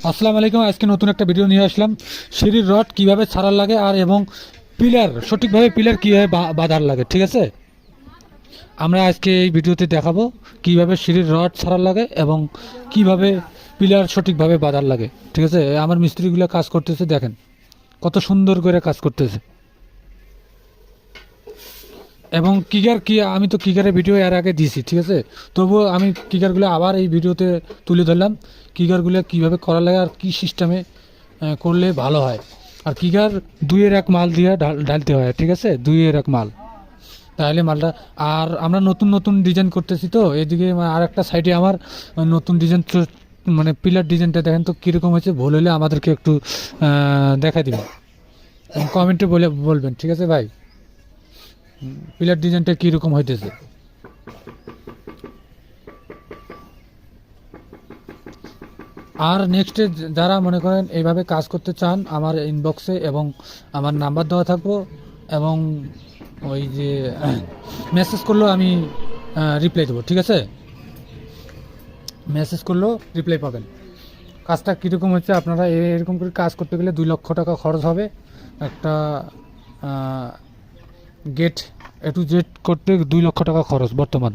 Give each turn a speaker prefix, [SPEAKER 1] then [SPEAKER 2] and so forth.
[SPEAKER 1] আসসালামু আলাইকুম। আজকে নতুন একটা ভিডিও নিয়ে আসলাম। সিঁড়ির রড কিভাবে ছাড়ার লাগে আর এবং পিলার সঠিকভাবে পিলার কীভাবে বাঁধার লাগে, ঠিক আছে। আমরা আজকে এই ভিডিওতে দেখাবো কিভাবে সিঁড়ির রড ছাড়ার লাগে এবং কিভাবে পিলার সঠিকভাবে বাঁধার লাগে, ঠিক আছে। আমার মিস্ত্রিগুলো কাজ করতেছে, দেখেন কত সুন্দর করে কাজ করতেছে। এবং আমি তো কিকারের ভিডিও এর আগে দিয়েছি, ঠিক আছে। তবুও আমি কিকারগুলো আবার এই ভিডিওতে তুলে ধরলাম, কিকারগুলো কীভাবে করা লাগে আর কী সিস্টেমে করলে ভালো হয়। আর কিকার দুইয়ের এক মাল দিয়ে ঢালতে হয়, ঠিক আছে, দুইয়ের এক মাল, তাহলে মালটা। আর আমরা নতুন নতুন ডিজাইন করতেছি, তো এদিকে আর একটা সাইডে আমার নতুন ডিজাইন, মানে পিলার ডিজাইনটা দেখেন তো কীরকম হয়েছে। ভুল হলে আমাদেরকে একটু দেখাই দিবেন, কমেন্টে বলবেন, ঠিক আছে ভাই, পিলার ডিজাইনটা কীরকম হইতেছে। আর নেক্সটে যারা মনে করেন এইভাবে কাজ করতে চান, আমার ইনবক্সে এবং আমার নাম্বার দেওয়া থাকবো, এবং ওই যে মেসেজ করলেও আমি রিপ্লাই দেবো, ঠিক আছে। মেসেজ করলেও রিপ্লাই পাবেন। কাজটা কীরকম হচ্ছে, আপনারা এরকম করে কাজ করতে গেলে 2 লক্ষ টাকা খরচ হবে। একটা গেট A to Z করতে 2 লক্ষ টাকা খরচ বর্তমান।